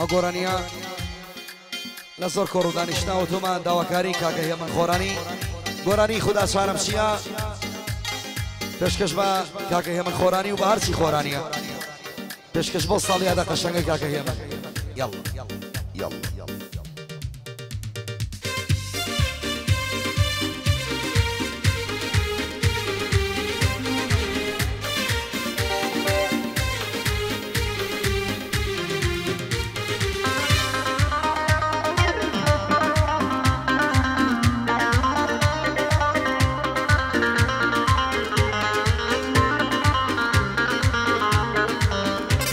ئەگۆڕانیە لە زۆر کۆڕ و دانیشتناوەتۆمان داواکاری کاکە هێمن خۆرانی گۆرانی خوددا سوارم چییە پێشکەش بە کاکە هێمن خۆرانی و بە هەرچی خۆرانیە پێشکەش بۆ ساڵی یادا قەشەنگە کاکە هێمن یاڵ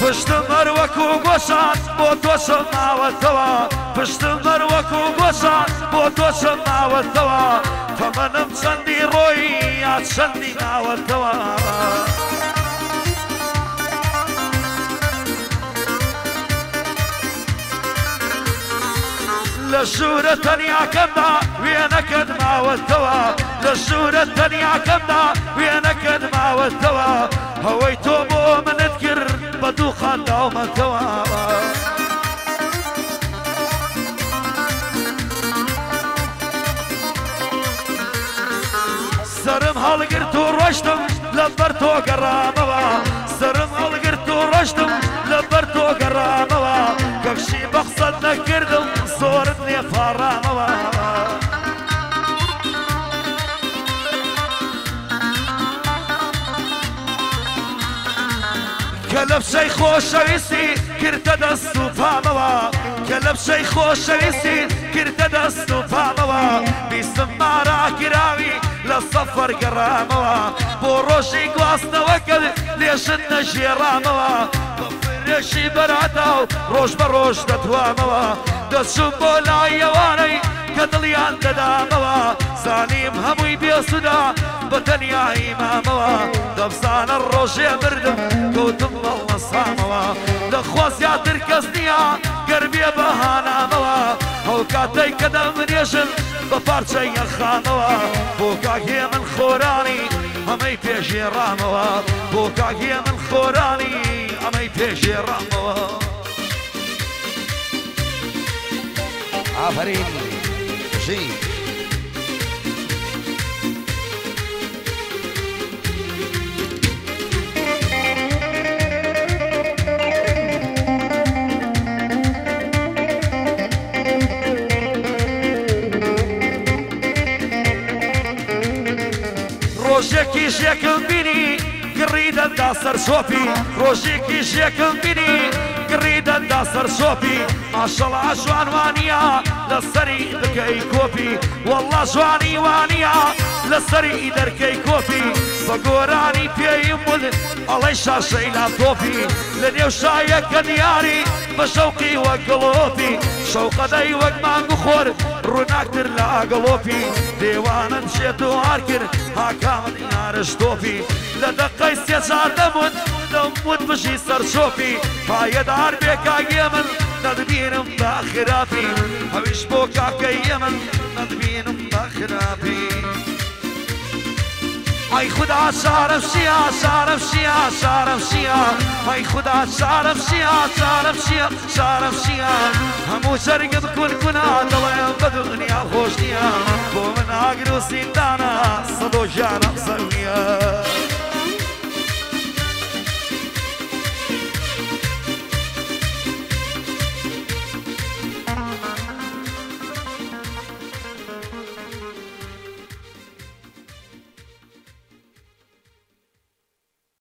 پشتم مروەکو گۆشان بۆ تۆشم ماوەتەوە پشتم مروەکو گۆشان بۆ تۆشم ماوەتەوە تەمەنم چەندی ڕۆی یا چەندی ماوەتەوە لە ژوورە تەنیاکەمدا وێنەکەت ماوەتەوە لە ژوورە تەنیاکەمدا وێنەکەت ماوەتەوە هەوەی تۆ بۆ منت کرد بە دوو خان داومەتەوە سرم هەڵگرت و ڕۆشتم لەبەر تۆ گەڕامەوە سرم هەڵگرت و ڕۆشتم لەبەر تۆ گەڕامەوە کەفشی بە قسەت نەکردم زۆرت لێ پاڕامەوە کە لە پشەی خۆشەویستی کردە دەست و پامەوە کە لە پشەی خۆشەویستی کردە دەست و پامەوە بیستم ماراکراوی لە سەفەر گەڕامەوە بۆ ڕۆژی گواستنەوەکەت لێشت نەژێڕامەوە بە فرێشی بەرادا و ڕۆژ بە ڕۆژ دەتوامەوە دەچوم بۆ لای ئەوانەی کە دڵیان دەدامەوە زانیم هەمووی بێسودا بە تەنیایی مامەوە دەبزانە ڕۆژێ مردم کەوتم بەڵمەسامەوە لەخوا زیاتر کەس نییە گەر بێ بەهانامەوە ئەو کاتەی کە دەمنێژن بە پارچەی یەخامەوە بۆ کاکێ من خۆرانی ئەمەی پێشێڕامەوە بۆ کاکێ من خۆرانی ئەمەی پێشێڕامەوە ئافرین ژی ڕۆژێکی ژێکم بینی گڕی دەندا سەر سۆپی ڕۆژێکی ژێکم بینی گڕی دەندا سەر سۆپی ماشەڵا جوانوانیە لەسەری دەکەی کۆپی وەڵڵا جوانی وانیە لەسەری دەرکەی کۆپی بە گۆرانی پێیم ول ئەڵەی شاشەی لاپۆپی لە نێو شایەکە دیاری بە شەوقی وەک گڵۆپی شەوقەدەی وەک مانگ و خۆر ڕووناکتر لە ئاگەڵۆپی دێوانم شێت و هار کرد هاکامت یارش تۆپی لە دەقەی سێ-چار دەموت بژی سەر چۆپی پایەدار بێ کاگێ من نەدبینم بە خراپی هەویش بۆ کاکەیە من نەدبینم بە خراپی ئای خوددا شارم شیە شارم شیە شارم شیە ئای خوددا شارم شیە شارم شیە شارم شیە هەموو جەرگم کونکونە دەڵێم بە دنیا خۆش نییە بۆ من ئاگر و سیندانە سەد و ژیانم سەر نییە